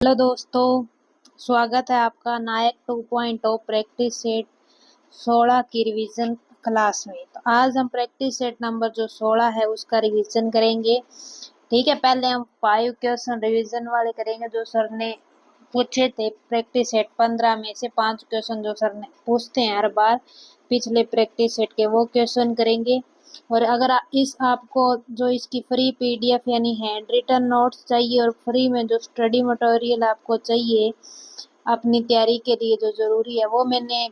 Hello दोस्तों, स्वागत है आपका नायक 2.0 प्रैक्टिस सेट 16 की रिवीजन क्लास में। तो आज हम प्रैक्टिस सेट नंबर जो 16 है उसका रिवीजन करेंगे। ठीक है, पहले हम 5 क्वेश्चन रिवीजन वाले करेंगे जो सर ने पूछे थे। प्रैक्टिस सेट 15 में से 5 क्वेश्चन जो सर ने पूछते हैं हर बार पिछले प्रैक्टिस सेट के, वो क्वेश्चन करेंगे। और अगर आपको जो इसकी फ्री पीडीएफ यानी हैंड रिटन नोट्स चाहिए और फ्री में जो स्टडी मटेरियल आपको चाहिए अपनी तैयारी के लिए जो ज़रूरी है, वो मैंने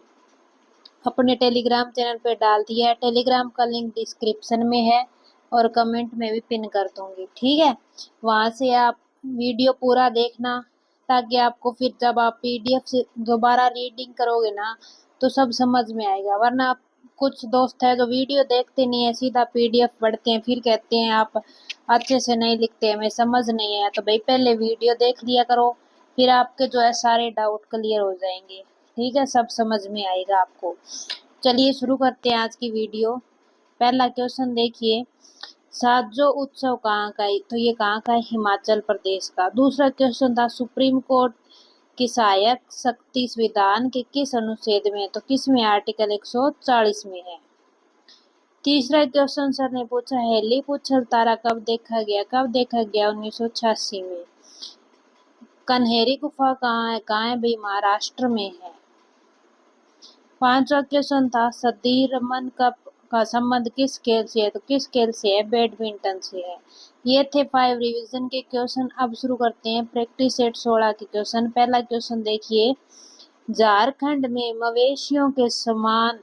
अपने टेलीग्राम चैनल पे डाल दिया है। टेलीग्राम का लिंक डिस्क्रिप्शन में है और कमेंट में भी पिन कर दूंगी। ठीक है, वहाँ से आप वीडियो पूरा देखना ताकि आपको फिर जब आप पीडीएफ से दोबारा रीडिंग करोगे ना तो सब समझ में आएगा। वरना कुछ दोस्त है जो वीडियो देखते नहीं है, सीधा पीडीएफ पढ़ते हैं, फिर कहते हैं आप अच्छे से नहीं लिखते, हमें समझ नहीं आया। तो भाई पहले वीडियो देख लिया करो, फिर आपके जो है सारे डाउट क्लियर हो जाएंगे। ठीक है, सब समझ में आएगा आपको। चलिए शुरू करते हैं आज की वीडियो। पहला क्वेश्चन देखिए, साजो उत्सव कहाँ का है? तो ये कहाँ का है? हिमाचल प्रदेश का। दूसरा क्वेश्चन था, सुप्रीम कोर्ट की सहायक शक्ति संविधान के किस अनुच्छेद में है? तो किस में? आर्टिकल 140 में है। तीसरा क्वेश्चन सर ने पूछा, हेली पुछल तारा कब देखा गया? कब देखा गया? 1986 में। कन्हेरी गुफा कहाँ है? कहाँ है भाई? महाराष्ट्र में है। पांचवा क्वेश्चन था, सदी रमन कप का संबंध किस खेल से है? तो किस खेल से है? बैडमिंटन से है। ये थे 5 रिवीजन के क्वेश्चन। अब शुरू करते हैं प्रैक्टिस सेट 16 के क्वेश्चन। पहला क्वेश्चन देखिए, झारखंड में मवेशियों के सम्मान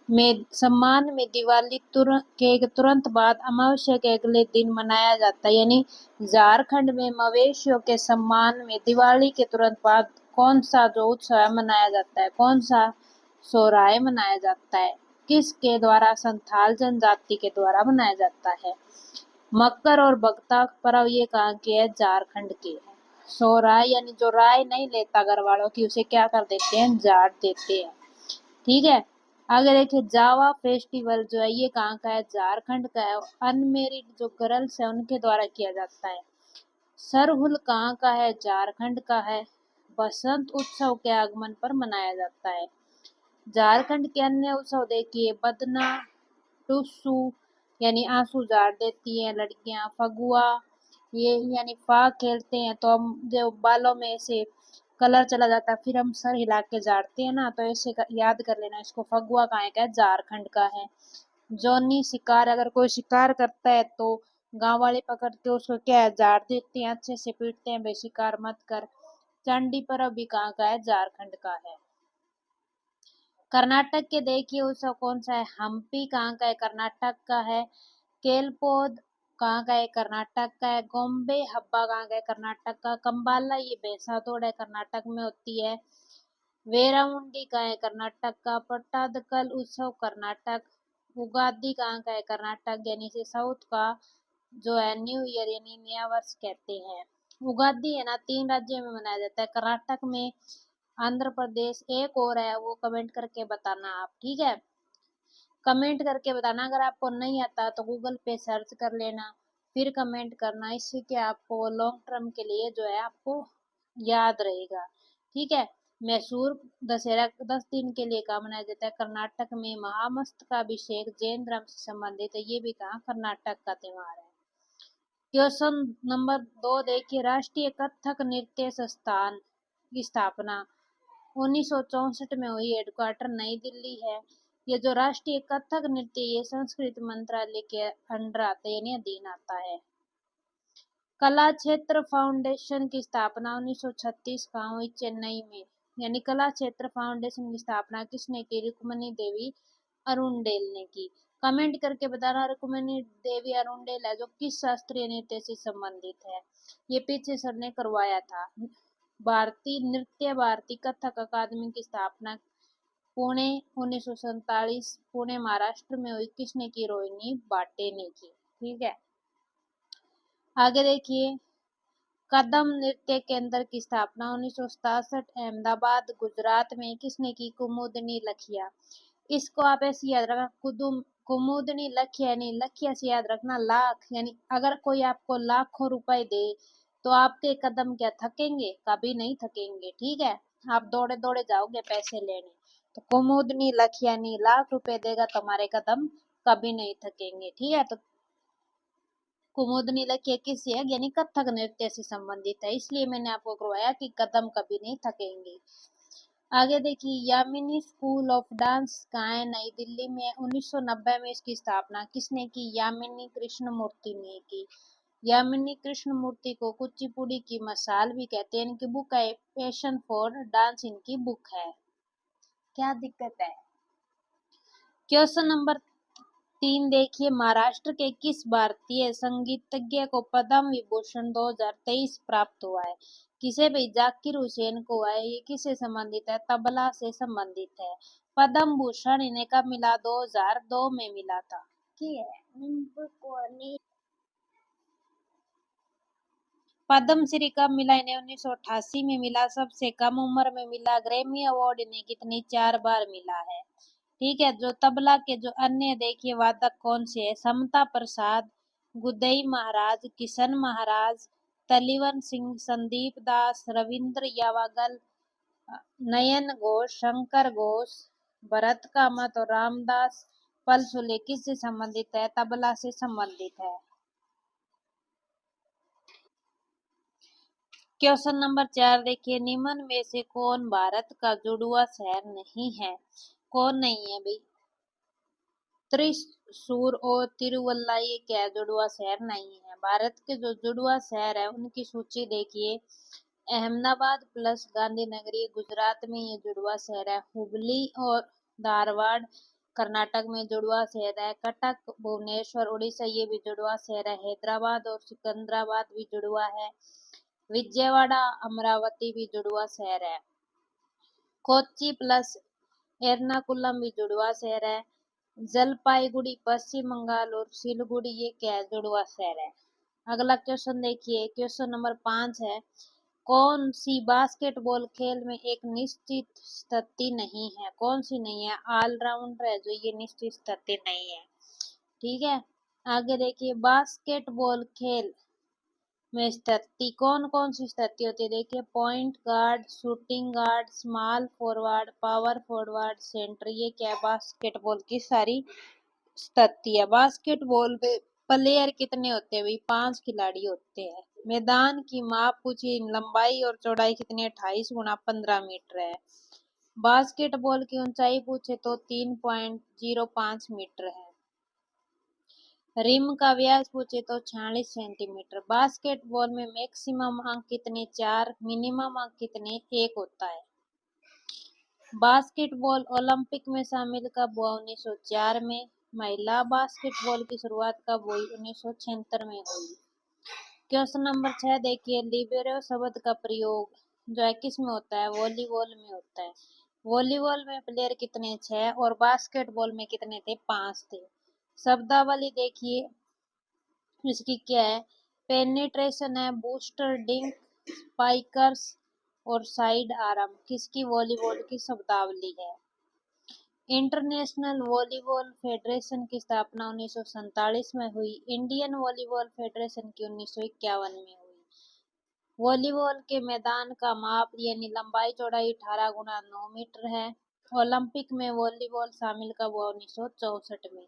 में दिवाली के तुरंत बाद अमावस्या के अगले दिन मनाया जाता है। यानी झारखंड में मवेशियों के सम्मान में दिवाली के तुरंत बाद कौन सा जो उत्सव है मनाया जाता है? कौन सा सोहराय मनाया जाता है? किसके द्वारा? संथाल जनजाति के द्वारा मनाया जाता है। मकर और बगता पर्व ये कहाँ के है? झारखंड के है। सोहराय यानी जो राय नहीं लेता घर वालों की, उसे क्या कर देते हैं? झाड़ देते हैं। ठीक है, आगे देखिए, जावा फेस्टिवल जो है ये कहाँ का है? झारखंड का है। अनमेरिड जो गर्ल्स है उनके द्वारा किया जाता है। सरहुल कहाँ का है? झारखंड का है। बसंत उत्सव के आगमन पर मनाया जाता है। झारखंड के अन्य उत्सव देखिए, बदना टुसु यानी आंसू झाड़ देती हैं लड़कियां। फगुआ ये यानी फाग खेलते हैं तो हम जो बालों में से कलर चला जाता है फिर हम सर हिला के झाड़ते हैं ना, तो ऐसे याद कर लेना इसको। फगुआ कहाँ का है? झारखंड का है। जोनी शिकार, अगर कोई शिकार करता है तो गांव वाले पकड़ के उसको क्या है? झाड़ देते हैं, अच्छे से पीटते हैं, भाई शिकार मत कर। चंडी पर्व भी कहाँ का है? झारखंड का है। कर्नाटक के देखिए उत्सव कौन सा है? हम्पी कहाँ का है? कर्नाटक का है। केलपोद कहाँ का है? कर्नाटक का है। गोम्बे हब्बा कहाँ का है? कर्नाटक का। कंबाला ये बेसातोड़ है, कर्नाटक में होती है। वेरामुंडी का है? कर्नाटक का। पट्टादकल उत्सव कर्नाटक। उगादी कहाँ का है? कर्नाटक, यानी से साउथ का जो है न्यू ईयर यानी नया वर्ष कहते हैं। उगादी है ना 3 राज्यों में मनाया जाता है, कर्नाटक में, आंध्र प्रदेश, एक और है वो कमेंट करके बताना आप। ठीक है, कमेंट करके बताना। अगर आपको नहीं आता तो गूगल पे सर्च कर लेना, फिर कमेंट करना। इससे क्या आपको लॉन्ग टर्म के लिए जो है आपको याद रहेगा। ठीक है, मैसूर दशहरा 10 दिन के लिए का मनाया जाता है कर्नाटक में। महामस्तकाभिषेक जैन धर्म से संबंधित है, ये भी कहा कर्नाटक का त्योहार है। क्वेश्चन नंबर 2 देखिए, राष्ट्रीय कथक नृत्य संस्थान की स्थापना 1964 में हुई। हेडक्वार्टर नई दिल्ली है। ये जो राष्ट्रीय कथक नृत्य ये संस्कृति मंत्रालय के अंडर आता है यानी अधीन आता है। कला क्षेत्र फाउंडेशन की स्थापना 1936 का हुई चेन्नई में। यानी कला क्षेत्र फाउंडेशन की स्थापना किसने की? रुक्मणी देवी अरुणडेल ने की। कमेंट करके बताना रुक्मणी देवी अरुणडेल है जो किस शास्त्रीय नृत्य से संबंधित है। ये पीछे सर ने करवाया था। भारती कथक अकादमी की स्थापना पुणे 1947 पुणे महाराष्ट्र में हुई। किसने की? रोहिणी बाटे ने की। ठीक है, आगे देखिए, कदम नृत्य केंद्र की स्थापना 1967 अहमदाबाद गुजरात में किसने की? कुमुदनी लखिया। इसको आप ऐसे याद रखना, कुमुदनी लखिया यानी लखिया से याद रखना लाख, यानी अगर कोई आपको लाखों रुपए दे तो आपके कदम क्या थकेंगे? कभी नहीं थकेंगे। ठीक है, आप दौड़े दौड़े जाओगे पैसे लेने। तो कुमुदनी लखियानी लाख रुपए देगा, तुम्हारे कदम कभी नहीं थकेंगे। ठीक है, तो कुमुदनी लखिया किससे है? यानी कथक नृत्य से संबंधित है, इसलिए मैंने आपको करवाया कि कदम कभी नहीं थकेंगे। आगे देखिए, यामिनी स्कूल ऑफ डांस कहाँ है? नई दिल्ली में। 1990 में इसकी स्थापना किसने की? यामिनी कृष्णमूर्ति ने की। यामिनी कृष्णमूर्ति को कुचिपुड़ी की मसाल भी कहते हैं। इनकी बुक है पैशन फॉर डांस, इनकी बुक है। क्या दिक्कत है? क्वेश्चन नंबर 3 देखिए, महाराष्ट्र के किस भारतीय संगीतज्ञ को पद्म विभूषण 2023 प्राप्त हुआ है? किसे भाई? जाकिर हुसैन को है। ये किससे संबंधित है? तबला से संबंधित है। पद्म भूषण इन्हें कब मिला? 2002 में मिला था। ठीक है, पद्मश्री कब मिला इन्हें? 1988 में मिला। सबसे कम उम्र में मिला। ग्रैमी अवार्ड इन्हें कितनी? 4 बार मिला है। ठीक है, जो तबला के जो अन्य देखिए वादक कौन से है? समता प्रसाद, गुदई महाराज, किशन महाराज, तलीवन सिंह, संदीप दास, रविंद्र यावागल, नयन घोष, शंकर घोष, भरत कामत और रामदास पलसुले किससे संबंधित है? तबला से संबंधित है। क्वेश्चन नंबर 4 देखिए, निम्न में से कौन भारत का जुड़वा शहर नहीं है? कौन नहीं है भाई? त्रिशूर और तिरुवल्ला ये क्या जुड़वा शहर नहीं है। भारत के जो जुड़वा शहर है उनकी सूची देखिए, अहमदाबाद प्लस गांधीनगर ये गुजरात में ये जुड़वा शहर है। हुबली और धारवाड़ कर्नाटक में जुड़वा शहर है। कटक भुवनेश्वर उड़ीसा ये भी जुड़वा शहर है। हैदराबाद और सिकंदराबाद भी जुड़वा है। विजयवाड़ा अमरावती भी जुड़वा शहर है। कोच्चि प्लस एर्नाकुलम भी जुड़वा शहर है। जलपाईगुड़ी पश्चिम बंगाल और सिलगुड़ी ये क्या है? जुड़वा शहर है। अगला क्वेश्चन देखिए, क्वेश्चन नंबर 5 है, कौन सी बास्केटबॉल खेल में एक निश्चित स्थिति नहीं है? कौन सी नहीं है? ऑलराउंडर है जो ये निश्चित स्थिति नहीं है। ठीक है, आगे देखिए, बास्केटबॉल खेल में स्थिति कौन कौन सी स्थिति होती है? देखिए, point guard, shooting guard, small forward, power forward, centre ये क्या है? बास्केटबॉल की सारी स्थिति है। बास्केटबॉल में प्लेयर कितने होते हैं भाई? 5 खिलाड़ी होते हैं। मैदान की माप पूछी, लंबाई और चौड़ाई कितनी? 28 गुणा 15 मीटर है। बास्केटबॉल की ऊंचाई पूछे तो 3.05 मीटर है। रिम का व्यास पूछे तो 46 सेंटीमीटर। बास्केटबॉल में मैक्सिमम अंक कितने? 4। मिनिमम अंक कितने? 1 होता है। बास्केटबॉल ओलंपिक में शामिल कब हुआ? 1904 में। महिला बास्केटबॉल की शुरुआत कब हुई? 1976 में हुई। क्वेश्चन नंबर 6 देखिए, लिबेरो शब्द का प्रयोग जो है किस में होता है? वॉलीबॉल में होता है। वॉलीबॉल में प्लेयर कितने? 6 और बास्केटबॉल में कितने थे? 5 थे। शब्दावली देखिए इसकी क्या है? पेनिट्रेशन है, बूस्टर, डिंक, स्पाइकर्स और साइड आर्म किसकी वॉलीबॉल की शब्दावली है। इंटरनेशनल वॉलीबॉल फेडरेशन की स्थापना 1947 में हुई। इंडियन वॉलीबॉल फेडरेशन की 1951 में हुई। वॉलीबॉल के मैदान का माप यानी लंबाई चौड़ाई 18 गुणा 9 मीटर है। ओलंपिक में वॉलीबॉल शामिल कब हुआ? 1964 में।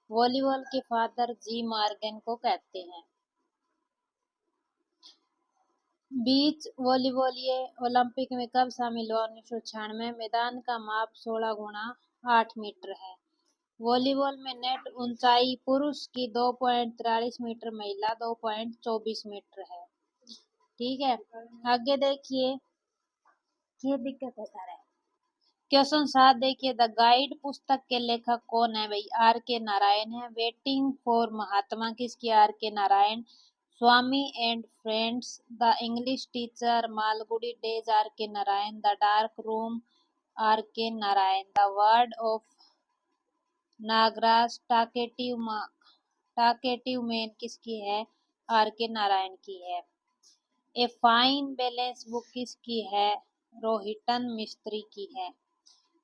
वॉलीबॉल के फादर जी मॉर्गन को कहते हैं। बीच वॉलीबॉल ये ओलंपिक में कब शामिल हुआ? 1996। मैदान का माप 16 गुणा 8 मीटर है। वॉलीबॉल में नेट ऊंचाई पुरुष की 2.43 मीटर, महिला 2.24 मीटर है। ठीक है, आगे देखिए, ये दिक्कत है सारा। क्वेश्चन 7 देखिए, द गाइड पुस्तक के लेखक कौन है भाई? आर के नारायण है। वेटिंग फॉर महात्मा किसकी? R K Narayan. Swami and friends, the English teacher, Malgudi days, R K Narayan. The dark room, R K Narayan. The world of Nagaraj, talkative man किसकी है? आर के नारायण की है। ए फाइन बैलेंस बुक किसकी है? रोहितन मिस्त्री की है।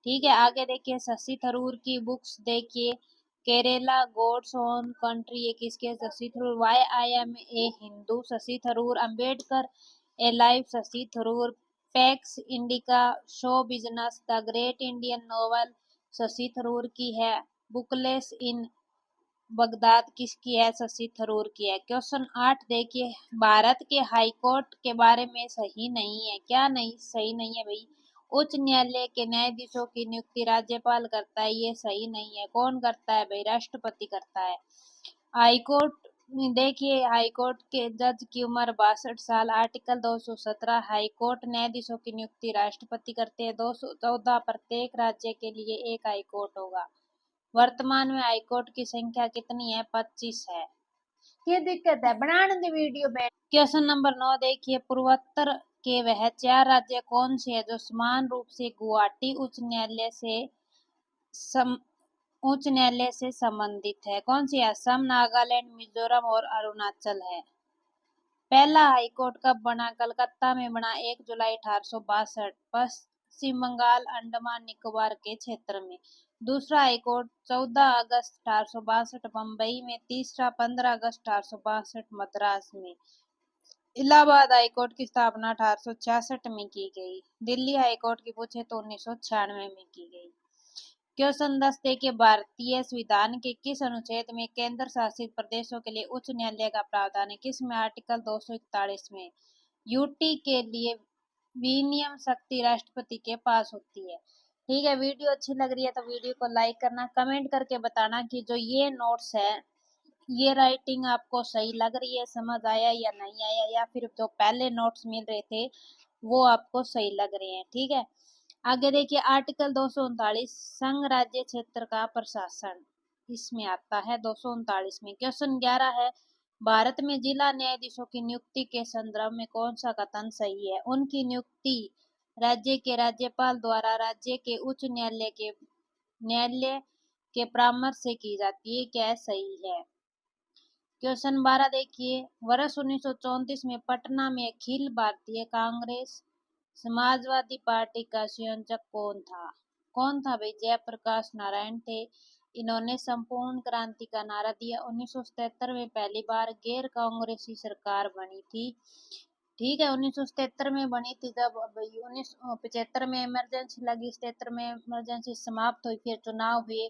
ठीक है, आगे देखिए, शशि थरूर की बुक्स देखिए, केरला गॉड्स ओन कंट्री ये किसके? Shashi Tharoor. Why I am a Hindu, Shashi Tharoor. Ambedkar a life, Shashi Tharoor. Pax Indica, show business, the great Indian novel Shashi Tharoor की है। बुकलेस इन बगदाद किसकी है? शशि थरूर की है। क्वेश्चन 8 देखिए, भारत के हाई कोर्ट के बारे में सही नहीं है। क्या नहीं सही नहीं है भाई? उच्च न्यायालय के न्यायाधीशों की नियुक्ति राज्यपाल करता है, ये सही नहीं है। कौन करता है भाई? राष्ट्रपति करता है। हाईकोर्ट में देखिए, हाईकोर्ट के जज की उम्र 62 साल। आर्टिकल 217, हाईकोर्ट न्यायाधीशों की नियुक्ति राष्ट्रपति करते हैं। 214, प्रत्येक राज्य के लिए एक हाईकोर्ट होगा। वर्तमान में हाईकोर्ट की संख्या कितनी है? 25 है। क्या दिक्कत है? बनाने दे वीडियो में। क्वेश्चन नंबर 9 देखिए, पूर्वोत्तर के वह 4 राज्य कौन से हैं जो समान रूप से गुवाहाटी उच्च न्यायालय से संबंधित है? कौन सी? असम, नागालैंड, मिजोरम और अरुणाचल है। पहला हाईकोर्ट कब बना? कलकत्ता में बना 1 जुलाई 1862, पश्चिम बंगाल, अंडमान निकोबार के क्षेत्र में। दूसरा हाईकोर्ट 14 अगस्त 1862 बम्बई में। तीसरा 15 अगस्त 1862 मद्रास में। इलाहाबाद हाईकोर्ट की स्थापना 1866 में की गई। दिल्ली हाईकोर्ट की पूछे तो 1996 में की गई। क्वेश्चन 10 देखिए, भारतीय संविधान के किस अनुच्छेद में केंद्र शासित प्रदेशों के लिए उच्च न्यायालय का प्रावधान है? किसमें? आर्टिकल 241 में। यूटी के लिए विनियम शक्ति राष्ट्रपति के पास होती है। ठीक है, वीडियो अच्छी लग रही है तो वीडियो को लाइक करना, कमेंट करके बताना कि जो ये नोट्स है, ये राइटिंग आपको सही लग रही है, समझ आया या नहीं आया, या फिर जो पहले नोट्स मिल रहे थे वो आपको सही लग रहे हैं। ठीक है, आगे देखिए, आर्टिकल 239 संघ राज्य क्षेत्र का प्रशासन इसमें आता है 239 में। क्वेश्चन 11 है, भारत में जिला न्यायाधीशों की नियुक्ति के संदर्भ में कौन सा कथन सही है? उनकी नियुक्ति राज्य के राज्यपाल द्वारा राज्य के उच्च न्यायालय के परामर्श से की जाती है। क्या सही है? क्वेश्चन 12 देखिए, वर्ष 1934 में पटना में अखिल भारतीय कांग्रेस समाजवादी पार्टी का संयोजक कौन था? कौन था भाई? जयप्रकाश नारायण थे। इन्होंने संपूर्ण क्रांति का नारा दिया। 1977 में पहली बार गैर कांग्रेसी सरकार बनी थी। ठीक है, 1977 में बनी थी। जब 1975 में इमरजेंसी लगी, 77 में इमरजेंसी समाप्त हुई, फिर चुनाव हुए,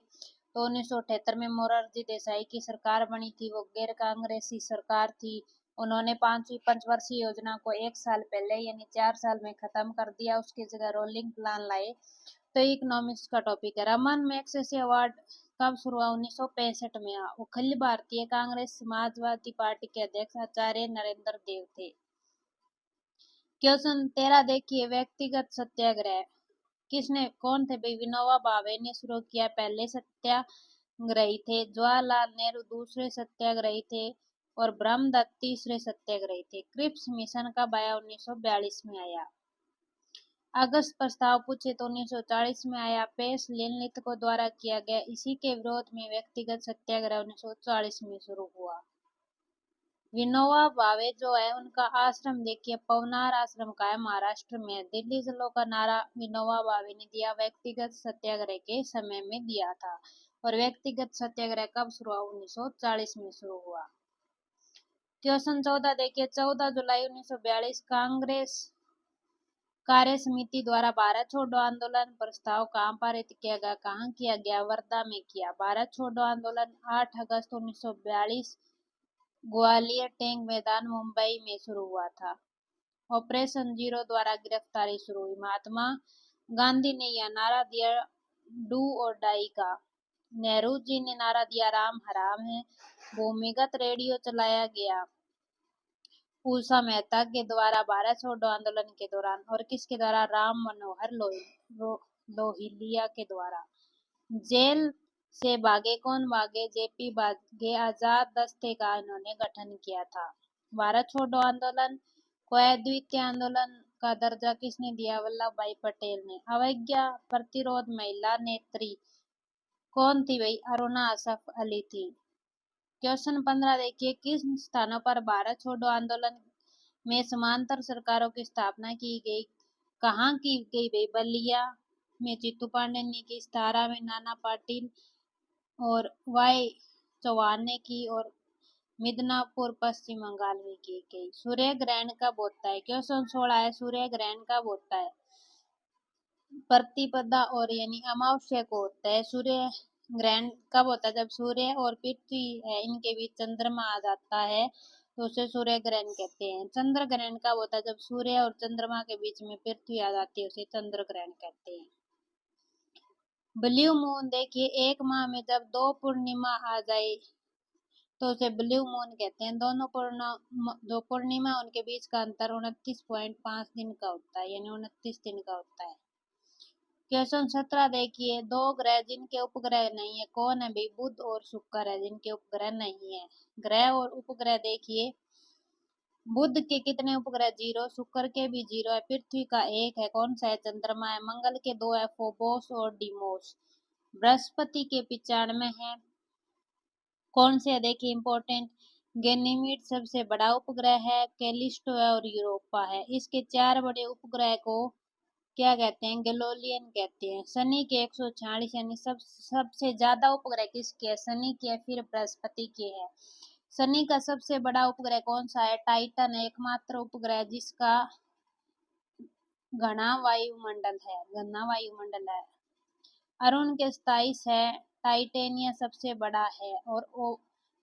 तो 1978 में मोरारजी देसाई की सरकार बनी थी। वो गैर कांग्रेसी सरकार थी। उन्होंने 5वीं पंचवर्षीय योजना को 1 साल पहले यानी 4 साल में खत्म कर दिया, उसकी जगह रोलिंग प्लान लाए। तो इकोनॉमिक्स का टॉपिक है। रमन मैग्सेसे अवार्ड कब शुरू हुआ? 1965 में। अखिल भारतीय कांग्रेस समाजवादी पार्टी के अध्यक्ष आचार्य नरेंद्र देव थे। क्वेश्चन 13 देखिए, व्यक्तिगत सत्याग्रह कौन थे भाई? विनोबा भावे ने शुरू किया, पहले सत्याग्रही थे। जवाहरलाल नेहरू दूसरे सत्याग्रही थे और ब्रह्मदत्त तीसरे सत्याग्रही थे। क्रिप्स मिशन कब आया? 1942 में आया। अगस्त प्रस्ताव पूछे तो 1940 में आया। पेश लिनलिथ द्वारा किया गया, इसी के विरोध में व्यक्तिगत सत्याग्रह 1940 में शुरू हुआ। विनोबा भावे जो है, उनका आश्रम देखिए, पवनार आश्रम का है, महाराष्ट्र में। दिल्ली चलो का नारा विनोबा भावे ने दिया, व्यक्तिगत सत्याग्रह के समय में दिया था। और व्यक्तिगत सत्याग्रह कब शुरू हुआ? 1940 में शुरू हुआ। क्वेश्चन 14 देखिए, 14 जुलाई 1942 कांग्रेस कार्य समिति द्वारा भारत छोड़ो आंदोलन प्रस्ताव कहाँ पारित किया गया? कहाँ किया गया? वर्धा में किया। भारत छोड़ो आंदोलन 8 अगस्त 1942 ग्वालियर टैंक मैदान मुंबई में शुरू हुआ था। ऑपरेशन जीरो द्वारा गिरफ्तारी शुरू हुई। महात्मा गांधी ने यह नारा दिया, डू और डाई का। नेहरू जी ने नारा दिया, राम हराम है। भूमिगत रेडियो चलाया गया उषा मेहता के द्वारा भारत छोड़ो आंदोलन के दौरान। और किसके द्वारा? राम मनोहर लोहिया के द्वारा। जेल से भागे कौन भागे? जेपी भागे। आजाद दस्ते का इन्होंने गठन किया था। भारत छोड़ो आंदोलन को अद्वितीय आंदोलन का दर्जा किसने दिया? वल्लभ भाई पटेल ने। अवज्ञा प्रतिरोध महिला नेत्री कौन थी भाई? अरुणा असफ अली थी। क्वेश्चन 15 देखिए, किस स्थानों पर भारत छोड़ो आंदोलन में समांतर सरकारों की स्थापना की गई? कहाँ की गई भाई? बलिया में जीतू पांडे ने की, सतारा में नाना पाटिल और वाई 54 ने की और मिदनापुर पश्चिम बंगाल में की गई। सूर्य ग्रहण कब होता है? क्वेश्चन 16 है, सूर्य ग्रहण कब होता है? प्रतिपदा और यानी अमावस्या को होता है। सूर्य ग्रहण कब होता है? जब सूर्य और पृथ्वी है इनके बीच चंद्रमा आ जाता है तो उसे सूर्य ग्रहण कहते हैं। चंद्र ग्रहण कब होता है? जब सूर्य और चंद्रमा के बीच में पृथ्वी आ जाती है, उसे चंद्र ग्रहण कहते हैं। ब्लू मून देखिए, एक माह में जब 2 पूर्णिमा आ जाए तो उसे ब्लू मून कहते हैं। दोनों जो पूर्णिमा उनके बीच का अंतर 29.5 दिन का होता है, यानी 29 दिन का होता है। क्वेश्चन 17 देखिए, 2 ग्रह जिनके उपग्रह नहीं है कौन है भाई? बुध और शुक्र है जिनके उपग्रह नहीं है। ग्रह और उपग्रह देखिए, बुध के कितने उपग्रह? 0, शुक्र के भी 0 है, पृथ्वी का 1 है, कौन सा है? चंद्रमा है। मंगल के 2 है, फोबोस और डीमोस। बृहस्पति के 95 है, कौन से है? देखिए इंपॉर्टेंट, गैनीमीड सबसे बड़ा उपग्रह है, कैलिस्टो है और यूरोपा है। इसके 4 बड़े उपग्रह को क्या कहते हैं? गैलोलियन कहते हैं। शनि के 146 यानी सबसे ज्यादा उपग्रह किसके है? शनि के, फिर बृहस्पति के है। शनि का सबसे बड़ा उपग्रह कौन सा है? टाइटन है, एकमात्र उपग्रह जिसका घना वायुमंडल है। अरुण के 27 है, टाइटेनिया सबसे बड़ा है और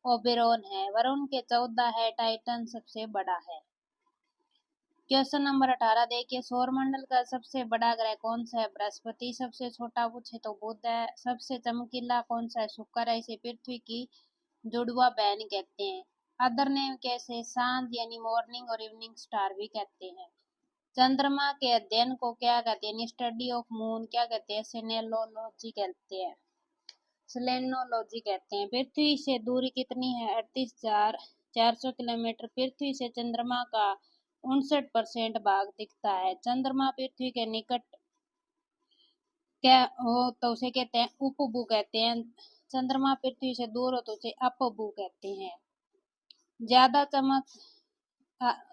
ओबेरोन है। वरुण के 14 है, टाइटन सबसे बड़ा है। क्वेश्चन नंबर 18 देखिए, सौरमंडल का सबसे बड़ा ग्रह कौन सा है? बृहस्पति। सबसे छोटा पूछे तो बुध है। सबसे चमकीला कौन सा है? शुक्र है, इसे पृथ्वी की जुड़वा बहन कहते हैं। अदर नेम कैसे? सांझ यानी मॉर्निंग और इवनिंग स्टार भी कहते हैं। चंद्रमा के अध्ययन को क्या कहते हैं? स्टडी ऑफ मून क्या कहते हैं? सेलेनोलॉजी कहते हैं। सेलेनोलॉजी कहते हैं। पृथ्वी से दूरी कितनी है? 38,400 किलोमीटर। पृथ्वी से चंद्रमा का 59% भाग दिखता है। चंद्रमा पृथ्वी के निकट क्या हो तो उसे कहते हैं उपभू कहते हैं। चंद्रमा पृथ्वी से दूर हो तो उसे अपभू कहते हैं। ज्यादा चमक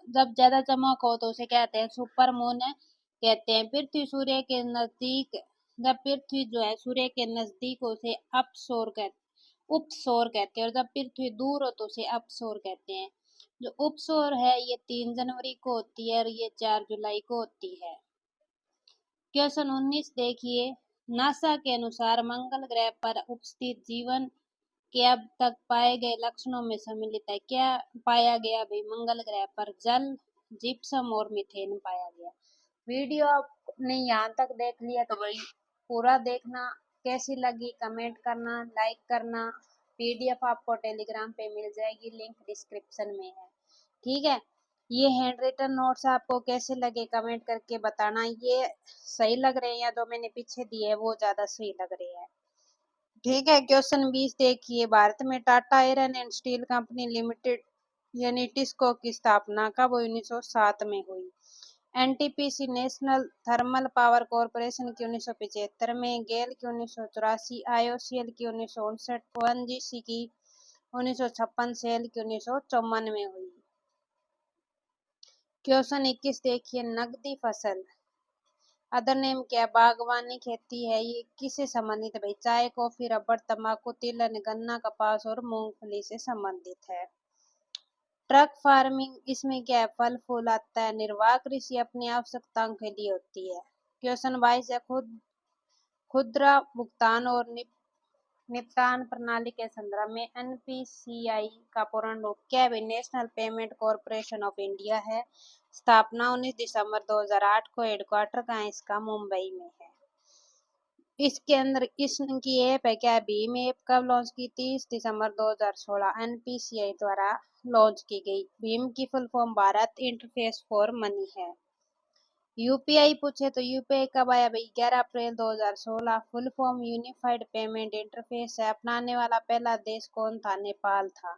जब ज्यादा चमक हो तो उसे कहते हैं सुपर मून कहते हैं। पृथ्वी सूर्य के नजदीक, जब पृथ्वी जो है सूर्य के नजदीक हो उसे उपसौर कहते हैं और जब पृथ्वी दूर हो तो उसे अपसौर कहते हैं। जो उपसौर है ये 3 जनवरी को होती है और ये 4 जुलाई को होती है। क्वेश्चन 19 देखिए, नासा के अनुसार मंगल ग्रह पर उपस्थित जीवन के अब तक पाए गए लक्षणों में सम्मिलित है। क्या पाया गया भाई? मंगल ग्रह पर जल, जिप्सम और मीथेन पाया गया। वीडियो आपने यहाँ तक देख लिया तो भाई पूरा देखना। कैसी लगी कमेंट करना, लाइक करना। पीडीएफ आपको टेलीग्राम पे मिल जाएगी, लिंक डिस्क्रिप्शन में है। ठीक है, ये हैंड रिटन नोट्स आपको कैसे लगे कमेंट करके बताना। ये सही लग रहे हैं या जो मैंने पीछे दिए है वो ज्यादा सही लग रहे हैं? ठीक है। क्वेश्चन 20 देखिए, भारत में Tata iron and steel company limited यानी टिस्को की स्थापना कब हुई? 1907 में हुई। NTPC national thermal power corporation की 1975 में, गेल की 1984, आईओसीएल की 1959, ओएनजीसी की 1956, सेल की 1954 में हुई। क्वेश्चन 21 देखिए, नकदी फसल अदर नेम क्या? बागवानी खेती है। ये किससे संबंधित है भाई? चाय, कॉफी, रबर, तंबाकू, तिलहन, गन्ना, कपास और मूंगफली से संबंधित है। ट्रक फार्मिंग, इसमें क्या है? फल फूल आता है। निर्वाह कृषि अपनी आवश्यकताओं के लिए होती है। क्वेश्चन 22 है, खुदरा भुगतान और निपटान प्रणाली के संदर्भ में एनपीसीआई का पूर्ण रूप क्या है? National payment corporation of India है। स्थापना 19 दिसंबर 2008 को। हेडक्वार्टर कहाँ है इसका? मुंबई में है। इसके अंदर इसकी ऐप है क्या? भीम ऐप कब लॉन्च की? 30 दिसंबर 2016 एनपीसीआई द्वारा लॉन्च की गई। भीम की full form Bharat interface for money है। यूपीआई पूछे तो यूपीआई कब आया भाई? 11 अप्रैल 2016। Full form unified payment interface है। अपनाने वाला पहला देश कौन था? नेपाल था।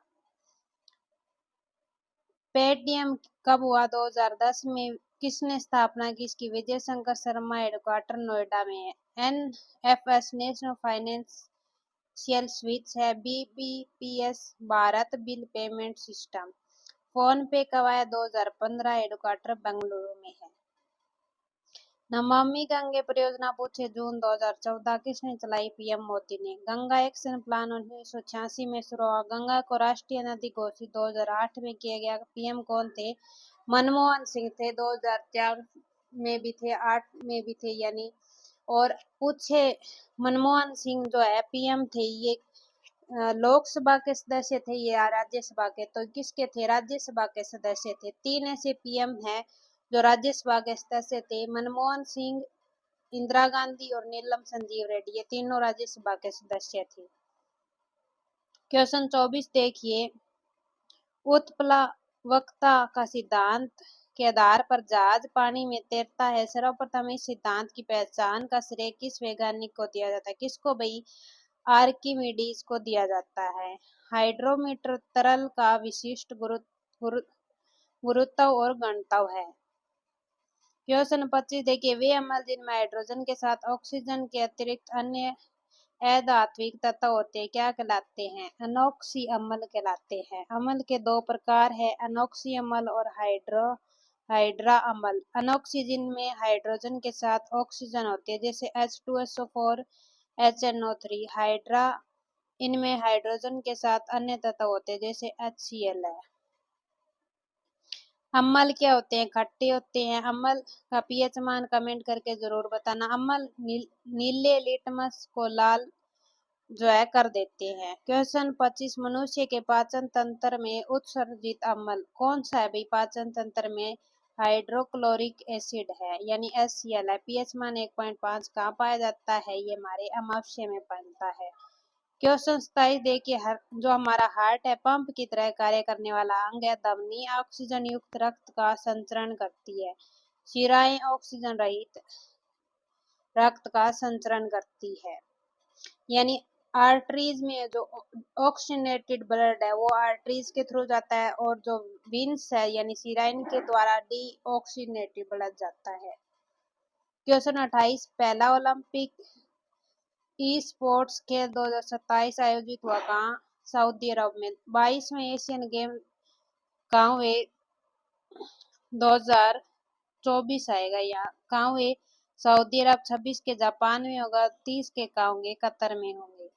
पेटीएम कब हुआ? 2010 में। किसने स्थापना की इसकी? विजय शंकर शर्मा। हेडक्वार्टर नोएडा में है। एनएफएस नेशनल फाइनेंशियल स्विच है। BBPS Bharat bill payment system. Phone पे कब आया? 2015। हेडक्वार्टर बेंगलुरु में है। नमामि गंगे परियोजना पूछे जून 2014 किसने चलाई? पीएम मोदी ने। गंगा एक्शन प्लान 1986 में शुरू हुआ। गंगा को राष्ट्रीय नदी घोषित 2008 में किया गया। पीएम कौन थे? मनमोहन सिंह थे। 2004 में भी थे, 8 में भी थे यानी। और पूछे मनमोहन सिंह जो है पीएम थे, ये लोकसभा के सदस्य थे या राज्यसभा के? तो किसके थे? राज्यसभा के सदस्य थे। 3 ऐसे पीएम हैं जो राज्यसभा के सदस्य थे: मनमोहन सिंह, इंदिरा गांधी और नीलम संजीव रेड्डी। ये तीनों राज्यसभा के सदस्य थे। क्वेश्चन 24 देखिए, उत्प्लावकता का सिद्धांत के आधार पर जहाज पानी में तैरता है। सर्वप्रथम इस सिद्धांत की पहचान का श्रेय किस वैज्ञानिक को दिया जाता है? किसको भाई? आर्किमिडीज को दिया जाता है। हाइड्रोमीटर तरल का विशिष्ट गुरुत्व और घनत्व है। क्वेश्चन 25 देखिए, वे अम्ल जिनमें हाइड्रोजन के साथ ऑक्सीजन के अतिरिक्त अन्य अधात्विक तत्व होते हैं क्या कहलाते हैं? अनोक्सी अम्ल कहलाते हैं। अम्ल के 2 प्रकार है, अनोक्सी अम्ल और हाइड्रा अम्ल। अनोक्सी जिनमें हाइड्रोजन के साथ ऑक्सीजन होती है जैसे H2SO4, HNO3। हाइड्रा इनमें हाइड्रोजन के साथ अन्य तत्व होते हैं जैसे HCl है। अम्ल क्या होते हैं? खट्टे होते हैं। अम्ल का पीएच मान कमेंट करके जरूर बताना। अम्ल नीले लिटमस को लाल जो है कर देते हैं। क्वेश्चन 25, मनुष्य के पाचन तंत्र में उत्सर्जित अम्ल कौन सा है भाई? पाचन तंत्र में हाइड्रोक्लोरिक एसिड है यानी HCl है। पीएच मान 1.5 कहाँ पाया जाता है? ये हमारे अमाशय में पाता है। क्वेश्चन 27 देखिए, जो हमारा हार्ट है पंप की तरह कार्य करने वाला अंग है। धमनी ऑक्सीजन युक्त रक्त का संचरण करती है। शिराएं ऑक्सीजन रहित रक्त का संचरण करती है। यानी आर्टरीज में जो ऑक्सीजनेटेड ब्लड है वो आर्टरीज के थ्रू जाता है और जो वेन्स है यानी शिराइन के द्वारा डीऑक्सीजनेटेड ब्लड जाता है। क्वेश्चन 28, पहला ओलंपिक ई स्पोर्ट्स खेल 2027 आयोजित हुआ कहाँ? सऊदी अरब में। 22वें एशियन गेम कहाँ हुए? 2024 आएगा यहाँ। कहाँ हुए? सऊदी अरब। 26 के जापान में होगा। 30 के कहाँ होंगे? कतर में होंगे।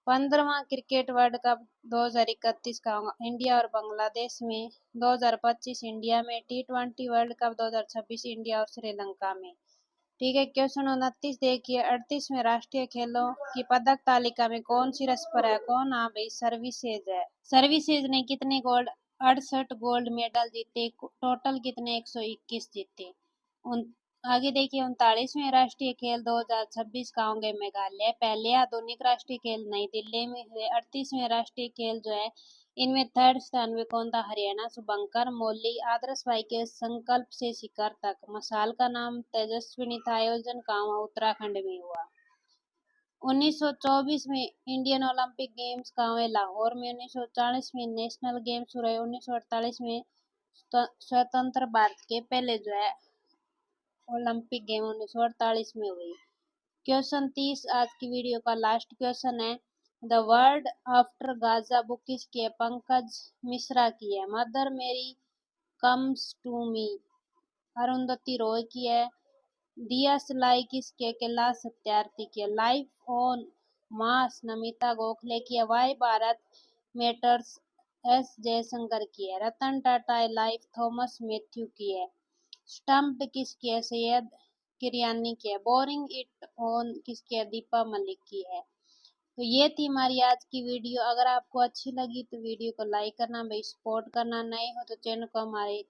15वां क्रिकेट वर्ल्ड कप 2031 का होगा इंडिया और बांग्लादेश में। 2025 इंडिया में। T20 वर्ल्ड कप 2026 इंडिया और श्रीलंका में। ठीक है। क्वेश्चन 29 देखिए, 38वें राष्ट्रीय खेलों की पदक तालिका में कौन शीर्ष पर है? कौन? हाँ भाई, सर्विसेज है। सर्विसेज ने कितने गोल्ड? 68 गोल्ड मेडल जीते। टोटल कितने? 121 जीते। आगे देखिए, 39वें राष्ट्रीय खेल 2026 का होंगे मेघालय। पहले आधुनिक राष्ट्रीय खेल नई दिल्ली में हुए। 38वें राष्ट्रीय खेल जो है इनमें थर्ड स्थान में कौन था? हरियाणा। शुभंकर मौली। आदर्श भाई के संकल्प से शिखर तक। मसाल का नाम तेजस्विनी था। आयोजन कहाँ हुआ? उत्तराखंड में हुआ। 1924 में इंडियन ओलंपिक गेम्स कहाँ हुए? लाहौर में। 1940 में नेशनल गेम्स हुए। 1948 में स्वतंत्र भारत के पहले जो है ओलंपिक गेम 1948 में हुई। क्वेश्चन 30 आज की वीडियो का लास्ट क्वेश्चन है। The world after Gaza book किसकी है? पंकज मिश्रा की है। Mother Mary comes to me Arundhati Roy की है। दिया सलाई किसकी है? कैलाश सत्यार्थी की है। Life on Mars Namita Gokhale की है। Why Bharat matters S Jaishankar की है। रतन टाटा लाइफ थॉमस मैथ्यू की है। स्टम्प्ड किसकी है? सैयद किरयानी की है। बोरिंग इट ऑन किसकी है? दीपा मलिक की है। तो ये थी हमारी आज की वीडियो। अगर आपको अच्छी लगी तो वीडियो को लाइक करना, भाई सपोर्ट करना। नए हो तो चैनल को हमारे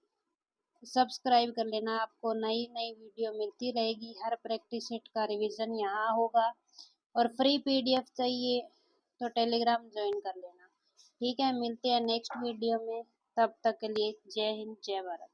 सब्सक्राइब कर लेना। आपको नई नई वीडियो मिलती रहेगी। हर प्रैक्टिस सेट का रिवीजन यहाँ होगा। और फ्री PDF चाहिए तो टेलीग्राम ज्वाइन कर लेना। ठीक है, मिलते हैं नेक्स्ट वीडियो में। तब तक के लिए जय हिंद, जय भारत।